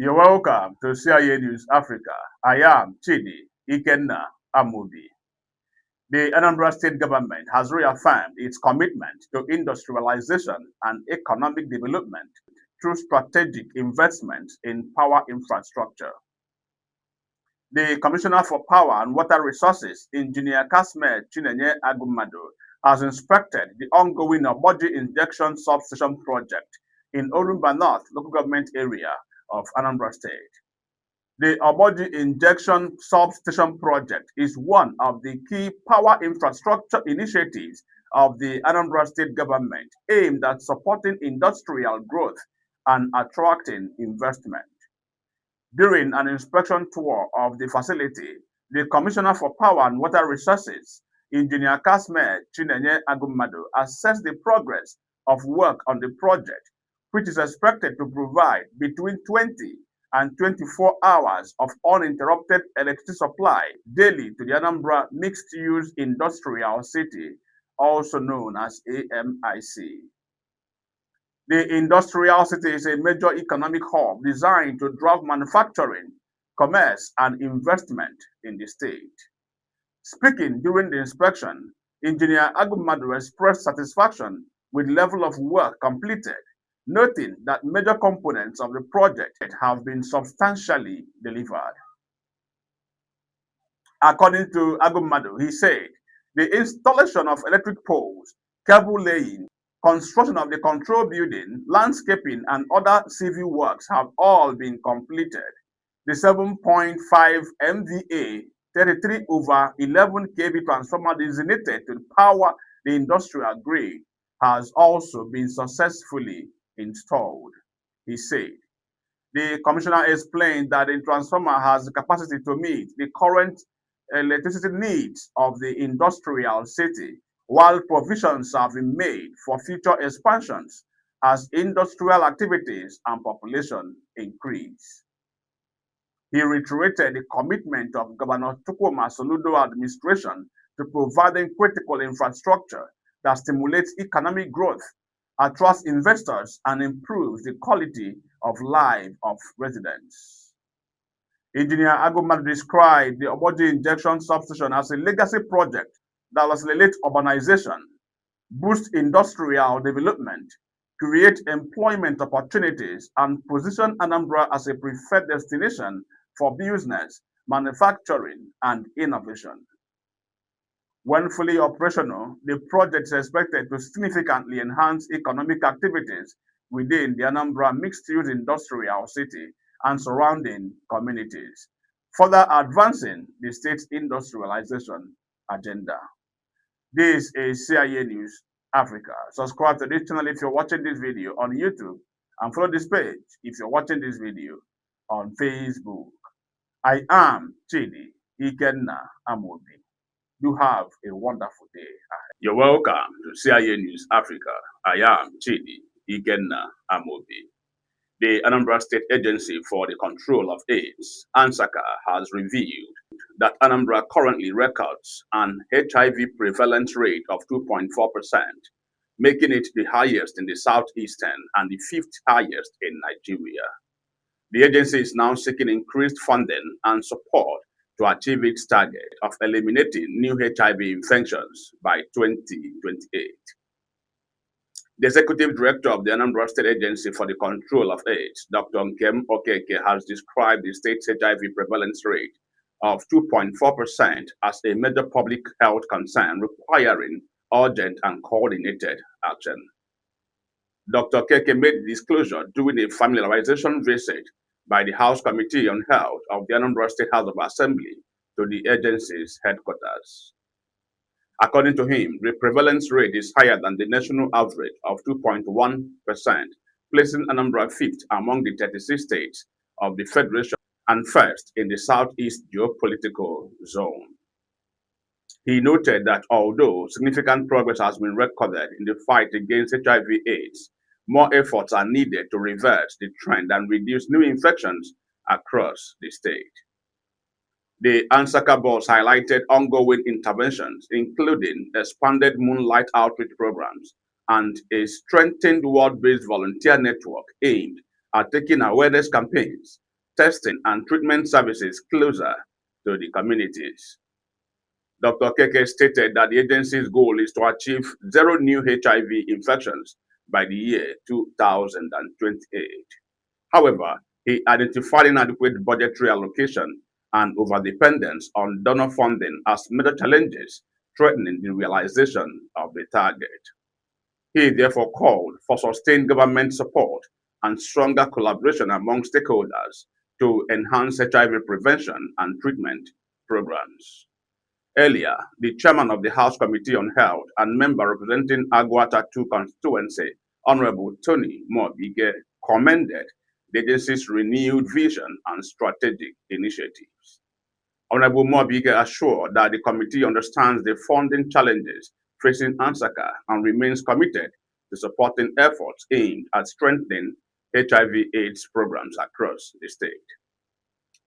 You're welcome to CIA News Africa. I am Chidi Ikenna Amubi. The Anambra State government has reaffirmed its commitment to industrialization and economic development through strategic investments in power infrastructure. The Commissioner for Power and Water Resources, Engineer Kasme Chinenye Agumado, has inspected the ongoing Oboji Injection Substation project in Orumba North local government area of Anambra State. The Oboji Injection Substation project is one of the key power infrastructure initiatives of the Anambra State government aimed at supporting industrial growth and attracting investment. During an inspection tour of the facility, the Commissioner for Power and Water Resources, Engineer Kasme Chinenye Agumado, assessed the progress of work on the project, which is expected to provide between 20 and 24 hours of uninterrupted electricity supply daily to the Anambra Mixed-Use Industrial City, also known as AMIC. The industrial city is a major economic hub designed to drive manufacturing, commerce, and investment in the state. Speaking during the inspection, Engineer Agumadu expressed satisfaction with the level of work completed, noting that major components of the project have been substantially delivered. According to Agumadu, he said, the installation of electric poles, cable laying, construction of the control building, landscaping, and other civil works have all been completed. The 7.5 MVA 33 over 11 kV transformer designated to power the industrial grid has also been successfully installed, he said. The commissioner explained that the transformer has the capacity to meet the current electricity needs of the industrial city, while provisions have been made for future expansions as industrial activities and population increase. He reiterated the commitment of Governor Chukwuma Soludo administration to providing critical infrastructure that stimulates economic growth, attracts investors, and improves the quality of life of residents. Engineer Agumad described the Oboji Injection Substation as a legacy project that will accelerate urbanization, boost industrial development, create employment opportunities, and position Anambra as a preferred destination for business, manufacturing, and innovation. When fully operational, the project is expected to significantly enhance economic activities within the Anambra mixed-use industrial city and surrounding communities, further advancing the state's industrialization agenda. This is CIA News Africa. Subscribe to this channel if you're watching this video on YouTube, and follow this page if you're watching this video on Facebook. I am Chidi Ikenna Amobi. You have a wonderful day ahead. You're welcome to CIA News Africa. I am Chidi Ikenna Amobi. The Anambra State Agency for the Control of AIDS, ANSACA, has revealed that Anambra currently records an HIV prevalence rate of 2.4%, making it the highest in the southeastern and the fifth highest in Nigeria. The agency is now seeking increased funding and support to achieve its target of eliminating new HIV infections by 2028. The executive director of the Anambra State Agency for the Control of AIDS, Dr. Nkem Okeke, has described the state's HIV prevalence rate of 2.4% as a major public health concern requiring urgent and coordinated action. Dr. Okeke made the disclosure during a familiarization visit by the House Committee on Health of the Anambra State House of Assembly to the agency's headquarters. According to him, the prevalence rate is higher than the national average of 2.1%, placing Anambra fifth among the 36 states of the Federation and first in the southeast geopolitical zone. He noted that although significant progress has been recorded in the fight against HIV/AIDS, more efforts are needed to reverse the trend and reduce new infections across the state. The ANSACA boss highlighted ongoing interventions, including expanded Moonlight outreach programs and a strengthened world-based volunteer network aimed at taking awareness campaigns testing and treatment services closer to the communities. Dr. Keke stated that the agency's goal is to achieve zero new HIV infections by the year 2028. However, he identified inadequate budgetary allocation and overdependence on donor funding as major challenges threatening the realization of the target. He therefore called for sustained government support and stronger collaboration among stakeholders to enhance HIV prevention and treatment programs. Earlier, the chairman of the House Committee on Health and member representing Aguata 2 constituency, Honorable Tony Mobige, commended the agency's renewed vision and strategic initiatives. Honorable Mobige assured that the committee understands the funding challenges facing Ansaka and remains committed to supporting efforts aimed at strengthening HIV/AIDS programs across the state.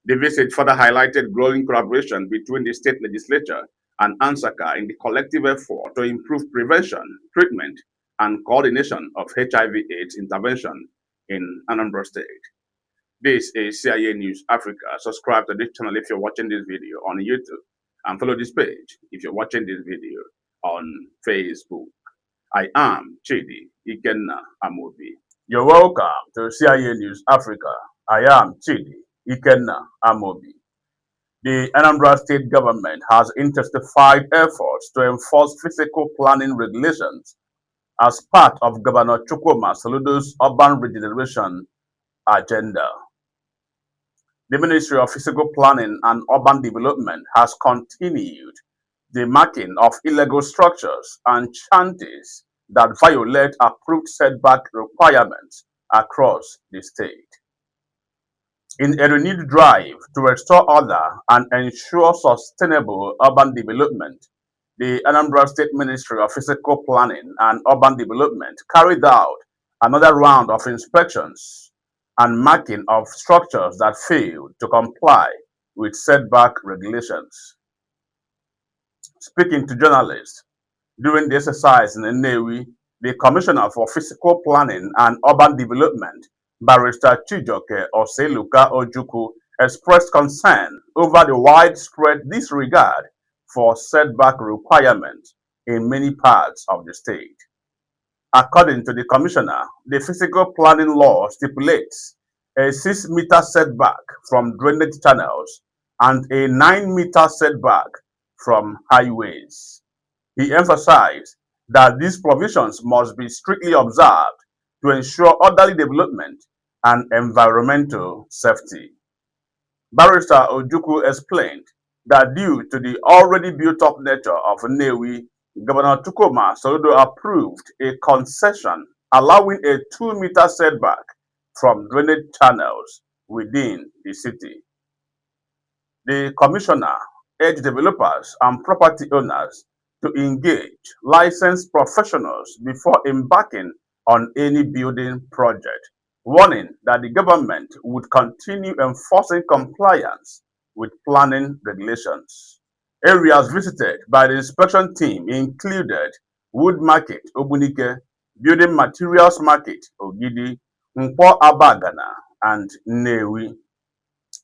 The visit further highlighted growing collaboration between the state legislature and Ansaka in the collective effort to improve prevention, treatment, and coordination of HIV/AIDS intervention in Anambra State. This is CIA News Africa. Subscribe to this channel if you're watching this video on YouTube, and follow this page if you're watching this video on Facebook. I am Chidi Ikenna Amobi. You're welcome to CIA News Africa. I am Chidi Ikenna Amobi. The Anambra State government has intensified efforts to enforce physical planning regulations as part of Governor Chukwuma Soludo's urban regeneration agenda. The Ministry of Physical Planning and Urban Development has continued the marking of illegal structures and shanties that violate approved setback requirements across the state. In a renewed drive to restore order and ensure sustainable urban development, the Anambra State Ministry of Physical Planning and Urban Development carried out another round of inspections and marking of structures that failed to comply with setback regulations. Speaking to journalists during the exercise in Nnewi, the Commissioner for Physical Planning and Urban Development, Barrister Chijoke Oseluka Ojukwu, expressed concern over the widespread disregard for setback requirements in many parts of the state. According to the Commissioner, the physical planning law stipulates a 6-meter setback from drainage channels and a 9-meter setback from highways. He emphasized that these provisions must be strictly observed to ensure orderly development and environmental safety. Barrister Ojukwu explained that due to the already built-up nature of Nnewi, Governor Chukwuma Soludo approved a concession allowing a 2-meter setback from drainage channels within the city. The commissioner urged developers and property owners to engage licensed professionals before embarking on any building project, warning that the government would continue enforcing compliance with planning regulations. Areas visited by the inspection team included Wood Market, Obunike, Building Materials Market, Ogidi, Nkwo Abagana, and Nnewi.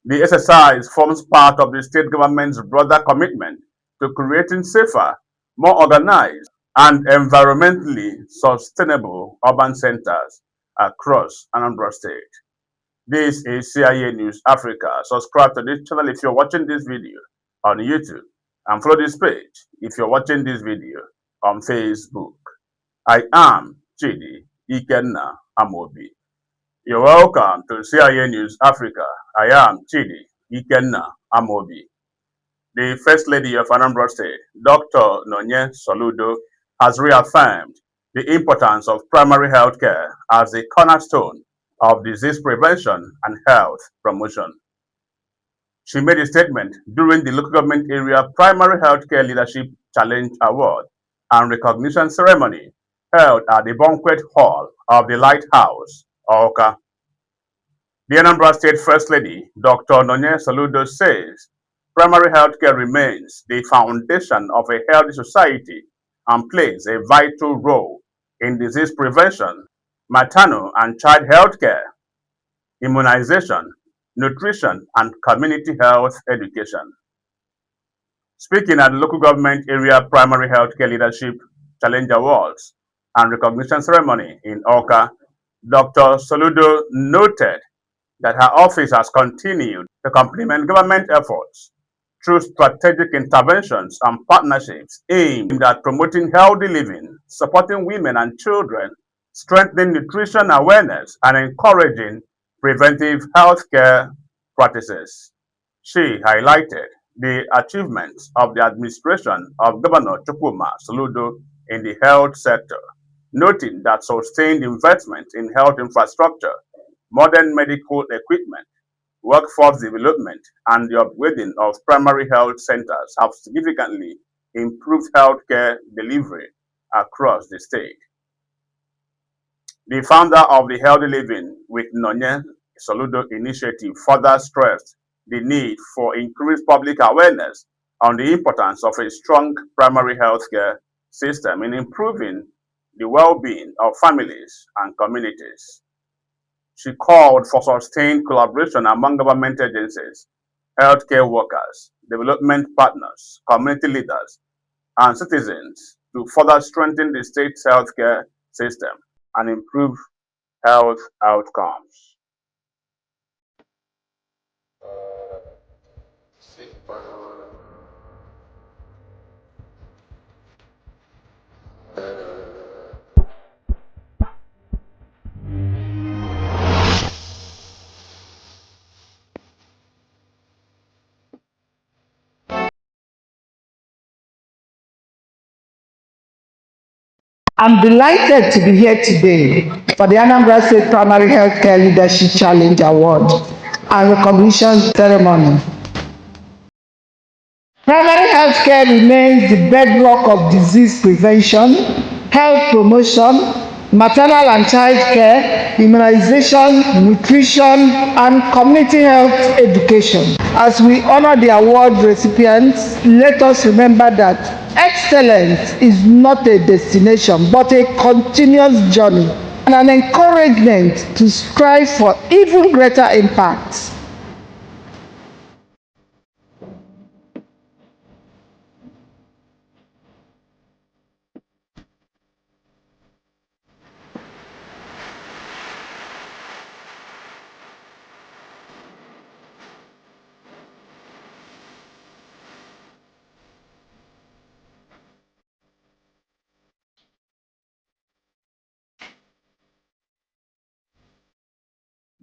The exercise forms part of the state government's broader commitment to creating safer, more organized, and environmentally sustainable urban centers across Anambra State. This is CIA News Africa. Subscribe to this channel if you're watching this video on YouTube, and follow this page if you're watching this video on Facebook. I am Chidi Ikenna Amobi. You're welcome to CIA News Africa. I am Chidi Ikenna Amobi. The First Lady of Anambra State, Dr. Nonye Soludo, has reaffirmed the importance of primary health care as a cornerstone of disease prevention and health promotion. She made a statement during the local government area Primary Healthcare Leadership Challenge Award and recognition ceremony held at the banquet hall of the Lighthouse, Awka. The Anambra State First Lady, Dr. Nonye Soludo, says primary healthcare remains the foundation of a healthy society and plays a vital role in disease prevention, maternal and child health care, immunization, nutrition, and community health education. Speaking at the local government area primary healthcare leadership challenge awards and recognition ceremony in Awka, Dr. Soludo noted that her office has continued to complement government efforts through strategic interventions and partnerships aimed at promoting healthy living, supporting women and children, strengthening nutrition awareness, and encouraging preventive healthcare practices. She highlighted the achievements of the administration of Governor Chukwuma Soludo in the health sector, noting that sustained investment in health infrastructure, modern medical equipment, workforce development, and the upgrading of primary health centers have significantly improved healthcare delivery across the state. The founder of the Healthy Living with Nonye Soludo initiative further stressed the need for increased public awareness on the importance of a strong primary healthcare system in improving the well-being of families and communities. She called for sustained collaboration among government agencies, healthcare workers, development partners, community leaders, and citizens to further strengthen the state's healthcare system and improve health outcomes. I'm delighted to be here today for the Anambra State Primary Healthcare Leadership Challenge Award and recognition ceremony. Primary healthcare remains the bedrock of disease prevention, health promotion, maternal and child care, immunization, nutrition, and community health education. As we honor the award recipients, let us remember that excellence is not a destination but a continuous journey and an encouragement to strive for even greater impact.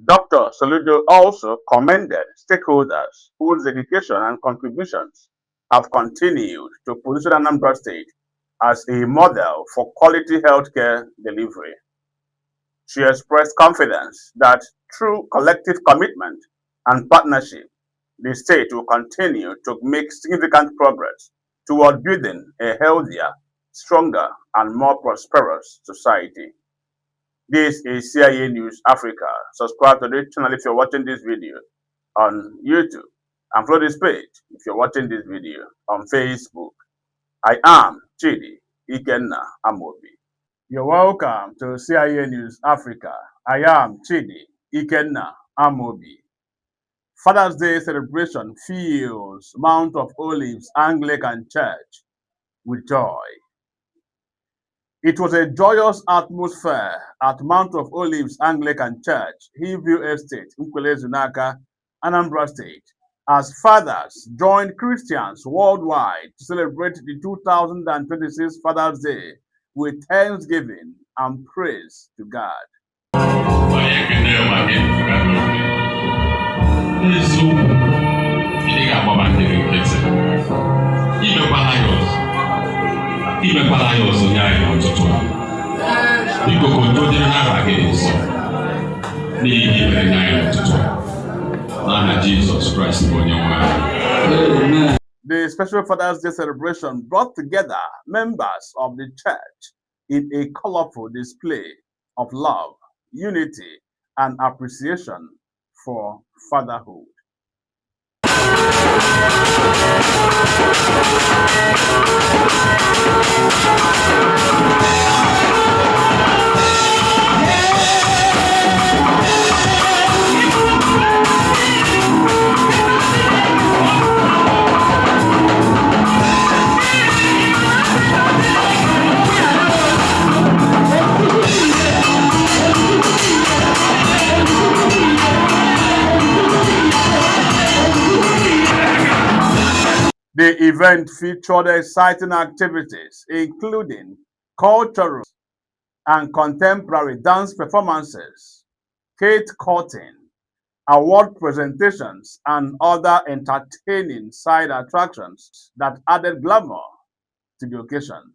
Dr. Soludo also commended stakeholders whose dedication and contributions have continued to position Anambra State as a model for quality healthcare delivery. She expressed confidence that through collective commitment and partnership, the state will continue to make significant progress toward building a healthier, stronger, and more prosperous society. This is CIA News Africa. Subscribe to this channel if you're watching this video on YouTube, and follow this page if you're watching this video on Facebook. I am Chidi Ikenna Amobi. You're welcome to CIA News Africa. I am Chidi Ikenna Amobi. Father's Day celebration fills Mount of Olives Anglican Church with joy. It was a joyous atmosphere at Mount of Olives Anglican Church, Hillview Estate, Nkwele Zunaka, Anambra State, as fathers joined Christians worldwide to celebrate the 2026 Father's Day with thanksgiving and praise to God. imekwala ya ọzọ nye anyị n'ụtụtụ a biko ka udo dịrị n'aha gị nsọ n'ihi mere nye anyị n'ụtụtụ a n'aha Jizọs Kraịst bụ onye nwe anyị. The special Father's Day celebration brought together members of the church in a colorful display of love, unity, and appreciation for fatherhood. The event featured exciting activities, including cultural and contemporary dance performances, cake cutting, award presentations, and other entertaining side attractions that added glamour to the occasion.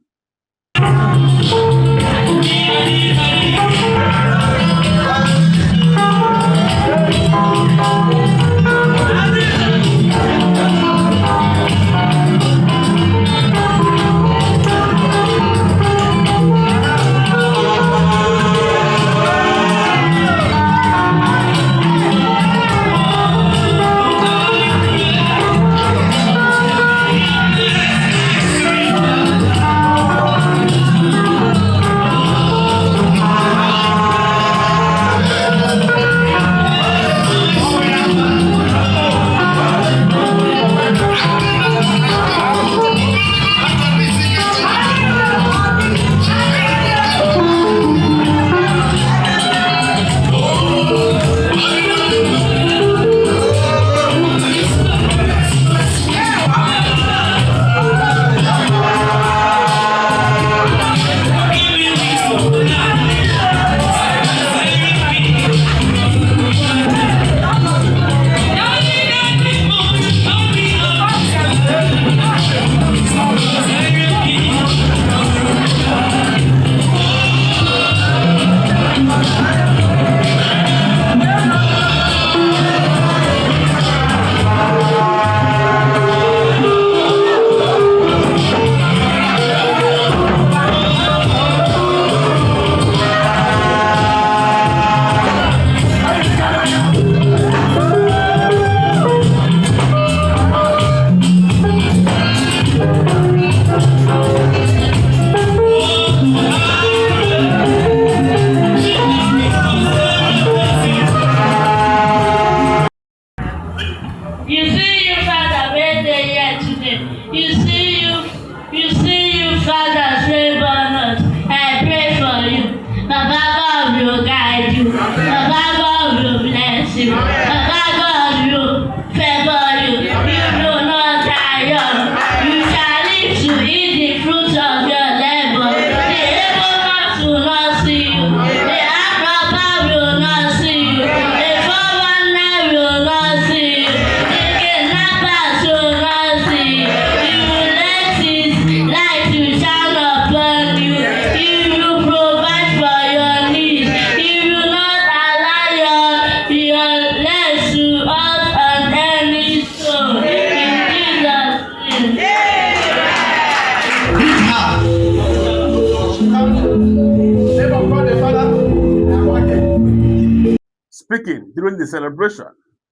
Speaking during the celebration,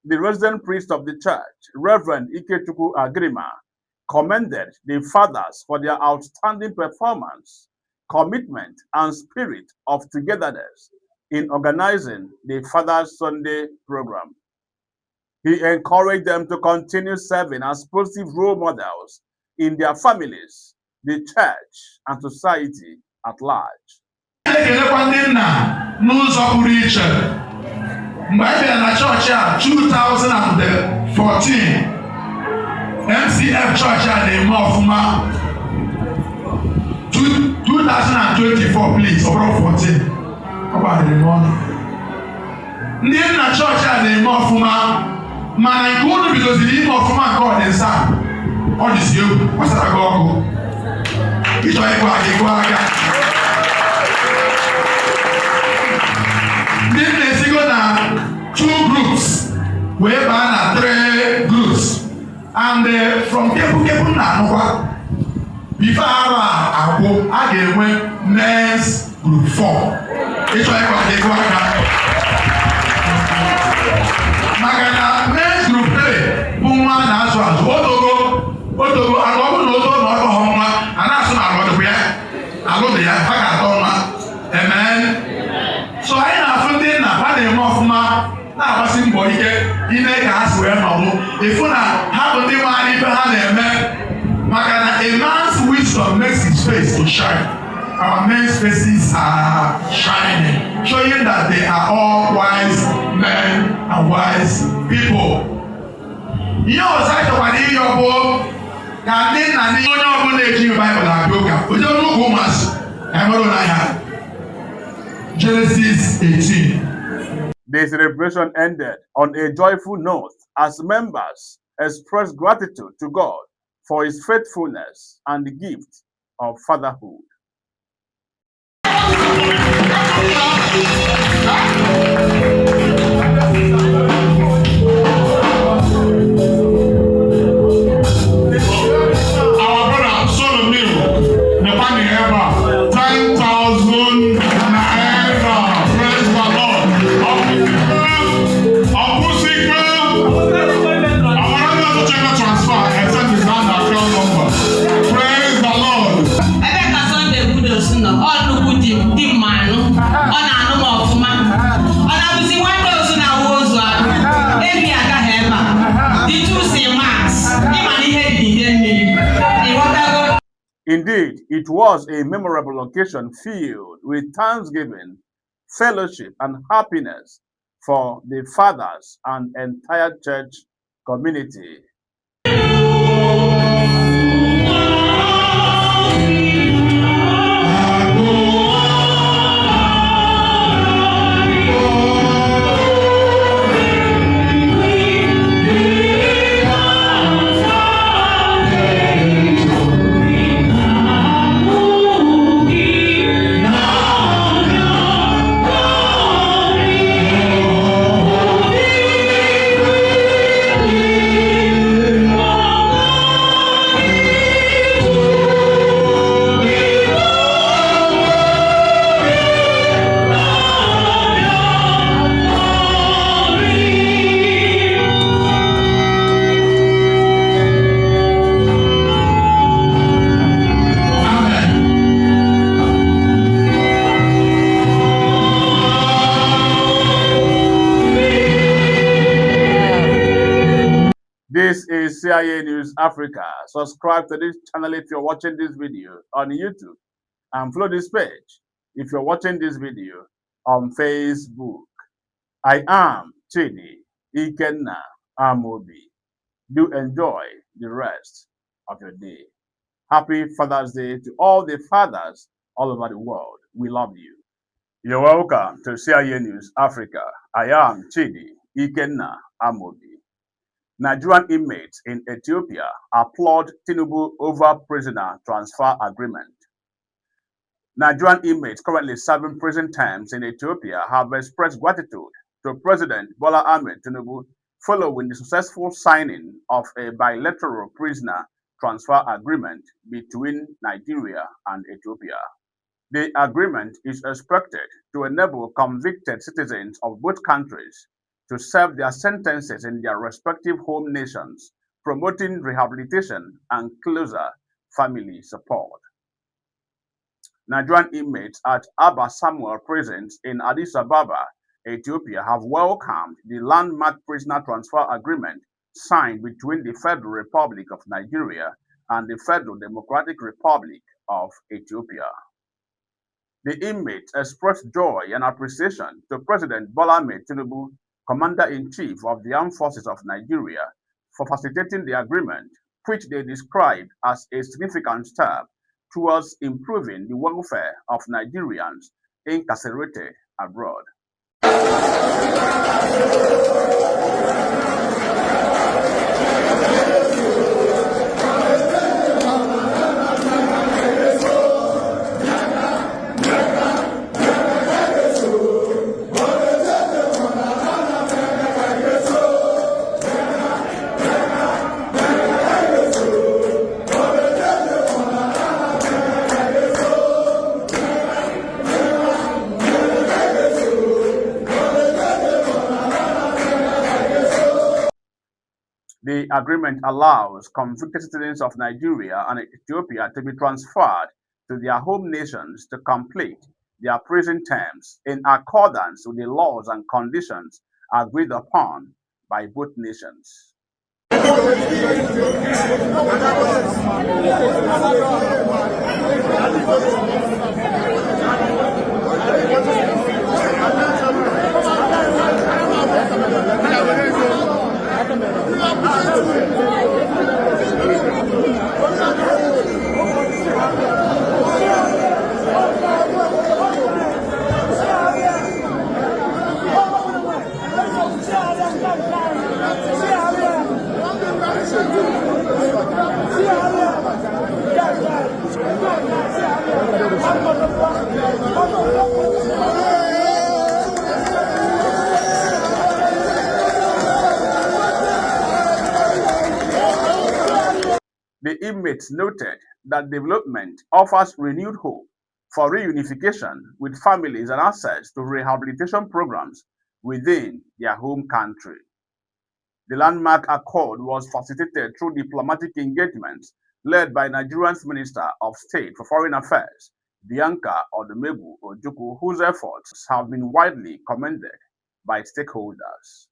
the resident priest of the church, Reverend Ikechukwu Agrima, commended the fathers for their outstanding performance, commitment, and spirit of togetherness in organizing the Father's Sunday program. He encouraged them to continue serving as positive role models in their families, the church, and society at large. Mgbe anyị bịara na chọọchị a 2014, MCF chọọchị a na-eme ọfụma. 2024 please, ọ bụrụ 14. Ọ gbarịrị m ọnụ. Ndị nna chọọchị a na-eme ọfụma, mana nke unu bidoziri ime ọfụma nke ọdịnsa, ọ dịzi egwu, gbasara gị ọkụ. Ịchọ ịgụ aga ịgụ aga. Ndị na-esigo na 2 groups, wee baa na 3 groups, and from kepu na anụkwa before ara agwụ a ga-enwe men's group 4. Ịchọ ịgụ aga ịgụ aga. Maka na men's group 3 bụ nwa na-azụ azụ otogo alụ ọbụ na oto na ọkọ nwa a na-asụ na alụdịkwa ya alụdị ya ha ga-atọ nwa. Amen. So anyị na-afụ ndị nna ha na-eme ọfụma na-agbasi mbọ ike ime ka ha si wee nọrụ efu na ha bụ ndị maara ife ha na-eme maka na a man's wisdom makes his face to shine. Our men's faces are shining, showing that they are all wise men and wise people. Ihe ọzọ anyị chọkwara ihe ọ bụ Genesis 18. The celebration ended on a joyful note as members expressed gratitude to God for his faithfulness and the gift of fatherhood. Indeed, it was a memorable occasion filled with thanksgiving, fellowship, and happiness for the fathers and entire church community. This is CIA News Africa. Subscribe to this channel if you're watching this video on YouTube, and follow this page if you're watching this video on Facebook. I am Chidi Ikenna Amobi. Do enjoy the rest of your day. Happy Father's Day to all the fathers all over the world. We love you. You're welcome to CIA News Africa. I am Chidi Ikenna Amobi. Nigerian inmates in Ethiopia applaud Tinubu over prisoner transfer agreement. Nigerian inmates currently serving prison terms in Ethiopia have expressed gratitude to President Bola Ahmed Tinubu following the successful signing of a bilateral prisoner transfer agreement between Nigeria and Ethiopia. The agreement is expected to enable convicted citizens of both countries to serve their sentences in their respective home nations, promoting rehabilitation and closer family support. Nigerian inmates at Abba Samuel Prison in Addis Ababa, Ethiopia, have welcomed the landmark prisoner transfer agreement signed between the Federal Republic of Nigeria and the Federal Democratic Republic of Ethiopia. The inmates expressed joy and appreciation to President Bola Ahmed Tinubu, Commander-in-Chief of the Armed Forces of Nigeria, for facilitating the agreement, which they described as a significant step towards improving the welfare of Nigerians incarcerated abroad. The agreement allows convicted citizens of Nigeria and Ethiopia to be transferred to their home nations to complete their prison terms in accordance with the laws and conditions agreed upon by both nations. The inmates noted that development offers renewed hope for reunification with families and access to rehabilitation programs within their home country. The landmark accord was facilitated through diplomatic engagements led by Nigeria's Minister of State for Foreign Affairs, Bianca Odumegwu Ojukwu, whose efforts have been widely commended by stakeholders.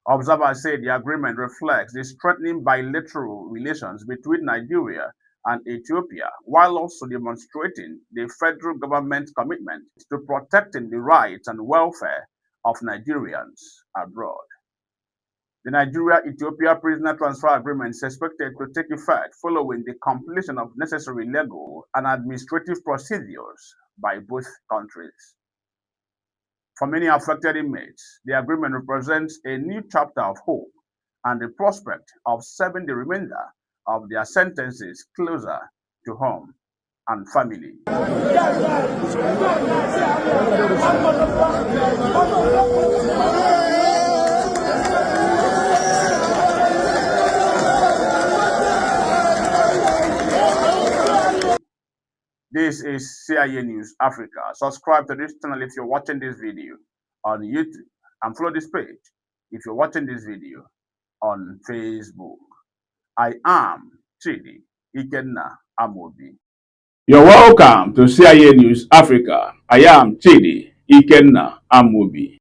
Observers say the agreement reflects the strengthening bilateral relations between Nigeria and Ethiopia, while also demonstrating the federal government's commitment to protecting the rights and welfare of Nigerians abroad. The Nigeria-Ethiopia prisoner transfer agreement is expected to take effect following the completion of necessary legal and administrative procedures by both countries. For many affected inmates, the agreement represents a new chapter of hope and the prospect of serving the remainder of their sentences closer to home and family. This is CIA News Africa. Subscribe to this channel if you're watching this video on YouTube, and follow this page if you're watching this video on Facebook. I am Chidi Ikenna Amobi. You're welcome to CIA News Africa. I am Chidi Ikenna Amobi.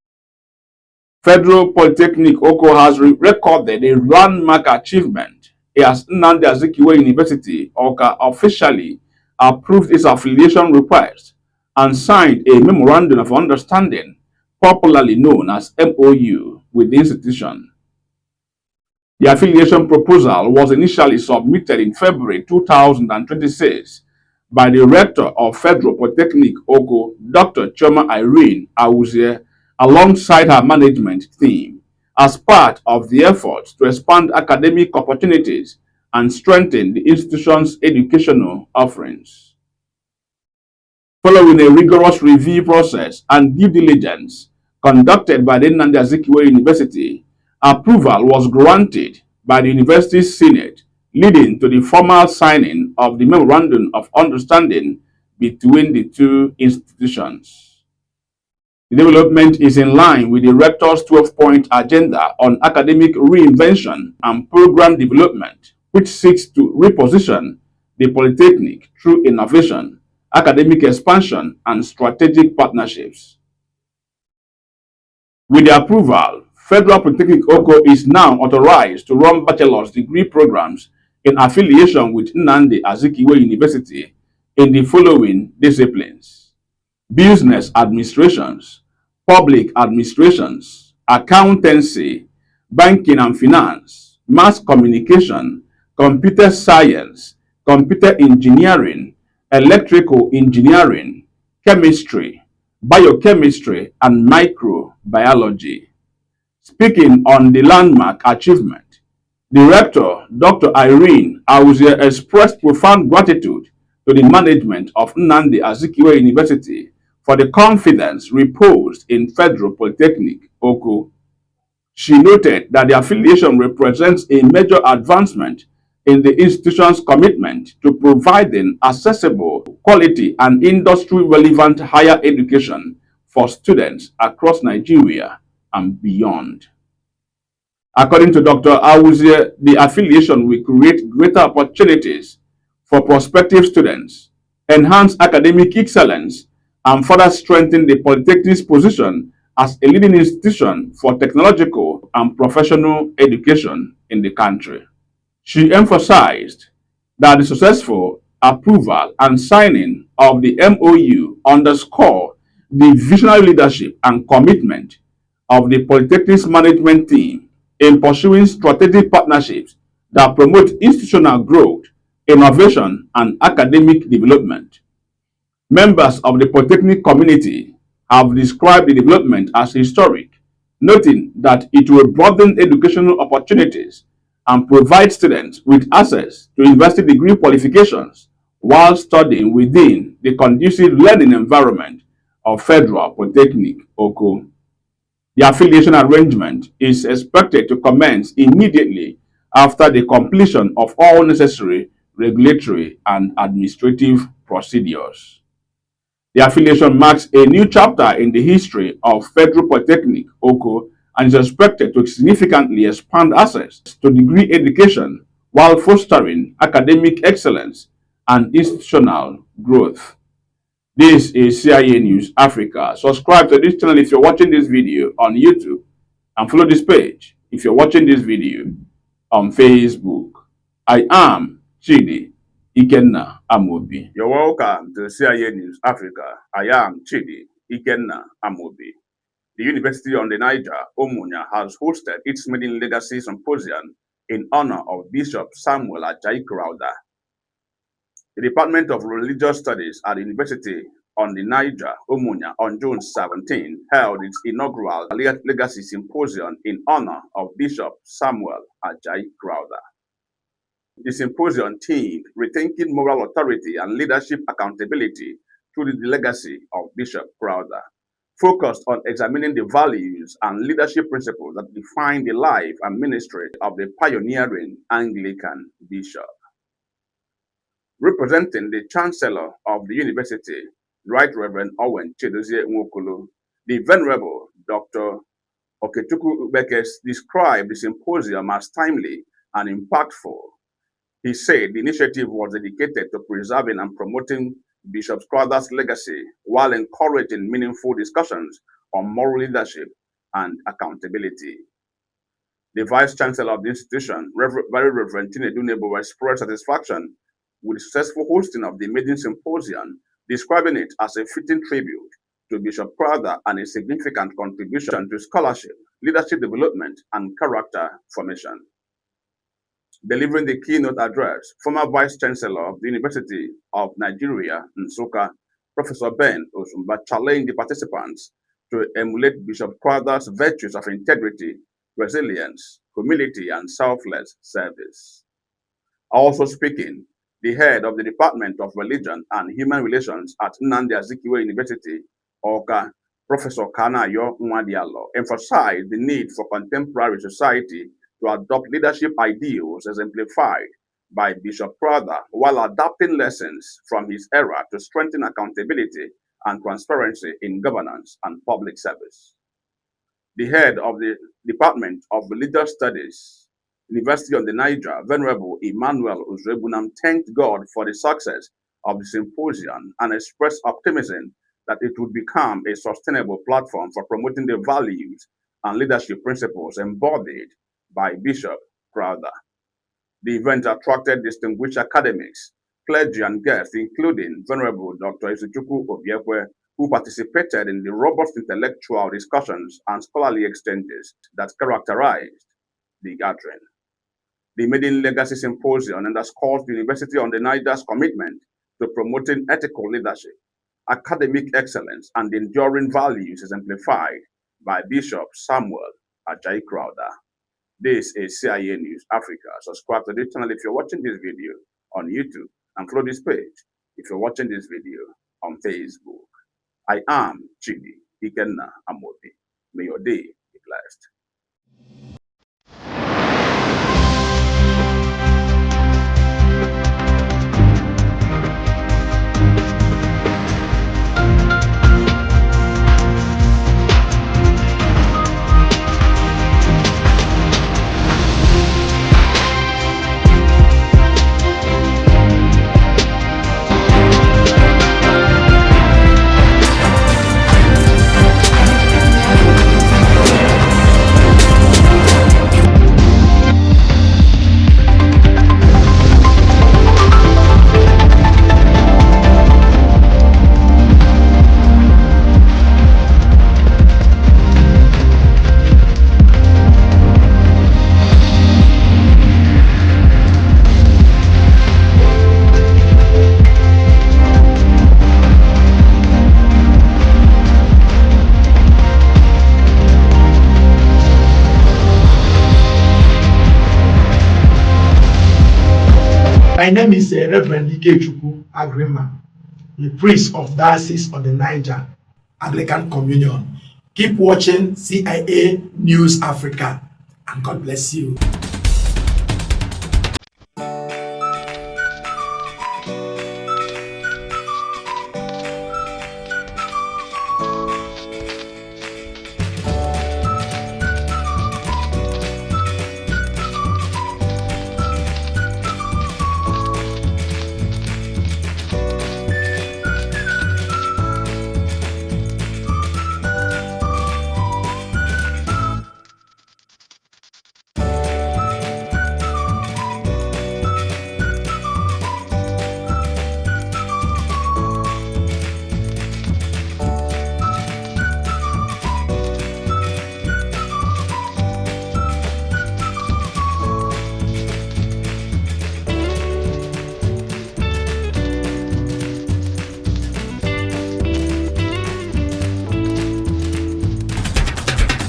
Federal Polytechnic Oko has recorded a landmark achievement as Nnamdi Azikiwe University, Awka, officially approved its affiliation request and signed a Memorandum of Understanding, popularly known as MOU, with the institution. The affiliation proposal was initially submitted in February 2026 by the Rector of Federal Polytechnic Oko, Dr. Chioma Irene Awuzie, alongside her management team, as part of the efforts to expand academic opportunities and strengthen the institution's educational offerings. Following a rigorous review process and due diligence conducted by the Nnamdi Azikiwe University, approval was granted by the university's Senate, leading to the formal signing of the Memorandum of Understanding between the two institutions. The development is in line with the Rector's 12-point agenda on academic reinvention and program development, which seeks to reposition the Polytechnic through innovation, academic expansion, and strategic partnerships. With the approval, Federal Polytechnic Oko is now authorized to run bachelor's degree programs in affiliation with Nnamdi Azikiwe University in the following disciplines: business administrations, public administrations, accountancy, banking and finance, mass communication, computer science, computer engineering, electrical engineering, chemistry, biochemistry, and microbiology. Speaking on the landmark achievement, the Rector, Dr. Irene Awuzie, expressed profound gratitude to the management of Nnamdi Azikiwe University for the confidence reposed in Federal Polytechnic Oko. She noted that the affiliation represents a major advancement in the institution's commitment to providing accessible, quality, and industry-relevant higher education for students across Nigeria and beyond. According to Dr. Awuzie, the affiliation will create greater opportunities for prospective students, enhance academic excellence, and further strengthen the Polytechnic's position as a leading institution for technological and professional education in the country. She emphasized that the successful approval and signing of the MOU underscore the visionary leadership and commitment of the Polytechnic's management team in pursuing strategic partnerships that promote institutional growth, innovation, and academic development. Members of the Polytechnic community have described the development as historic, noting that it will broaden educational opportunities and provide students with access to university degree qualifications while studying within the conducive learning environment of Federal Polytechnic Oko. The affiliation arrangement is expected to commence immediately after the completion of all necessary regulatory and administrative procedures. The affiliation marks a new chapter in the history of Federal Polytechnic, Oko, and is expected to significantly expand access to degree education while fostering academic excellence and institutional growth. This is CIA News Africa. Subscribe to this channel if you're watching this video on YouTube, and follow this page if you're watching this video on Facebook. I am Chidi Ikenna Amobi. You're welcome to CIA News Africa. I am Chidi Ikenna Amobi. The University on the Niger, Omunya, has hosted its maiden legacy symposium in honor of Bishop Samuel Ajayi Crowther. The Department of Religious Studies at the University on the Niger, Omunya, on June 17, held its inaugural legacy symposium in honor of Bishop Samuel Ajayi Crowther. The symposium themed Rethinking Moral Authority and Leadership Accountability through the Legacy of Bishop Crowther, focused on examining the values and leadership principles that define the life and ministry of the pioneering Anglican bishop. Representing the Chancellor of the University, Right Reverend Owen Chidozie Nwokolo, the Venerable Dr. Okechukwu Ubekes described the symposium as timely and impactful. He said the initiative was dedicated to preserving and promoting Bishop Crowther's legacy while encouraging meaningful discussions on moral leadership and accountability. The Vice Chancellor of the institution, Very Reverend Chinedu Nebo, expressed satisfaction with the successful hosting of the maiden symposium, describing it as a fitting tribute to Bishop Crowther and a significant contribution to scholarship, leadership development, and character formation. Delivering the keynote address, former Vice Chancellor of the University of Nigeria, Nsukka, Professor Ben Osumba, challenged the participants to emulate Bishop Crowther's virtues of integrity, resilience, humility, and selfless service. Also speaking, the head of the Department of Religion and Human Relations at Nnamdi Azikiwe University, Awka, Professor Kanayo Nwadialo, emphasized the need for contemporary society to adopt leadership ideals exemplified by Bishop Crowther while adapting lessons from his era to strengthen accountability and transparency in governance and public service. The head of the Department of Religious Studies, University of the Niger, Venerable Emmanuel Uzrebunam, thanked God for the success of the symposium and expressed optimism that it would become a sustainable platform for promoting the values and leadership principles embodied by Bishop Crowther. The event attracted distinguished academics, clergy, and guests, including Venerable Dr. Izuchukwu Obiekwe, who participated in the robust intellectual discussions and scholarly exchanges that characterized the gathering. The Maiden Legacy Symposium underscores the University on the Niger's commitment to promoting ethical leadership, academic excellence, and enduring values exemplified by Bishop Samuel Ajayi Crowther. This is CIA News Africa. Subscribe to this channel if you're watching this video on YouTube, and follow this page if you're watching this video on Facebook. I am Chidi Ikenna Amobi. May your day be blessed. My name is Reverend Ikechukwu Agrima, the priest of Diocese of the Niger, Anglican Communion. Keep watching CIA News Africa, and God bless you.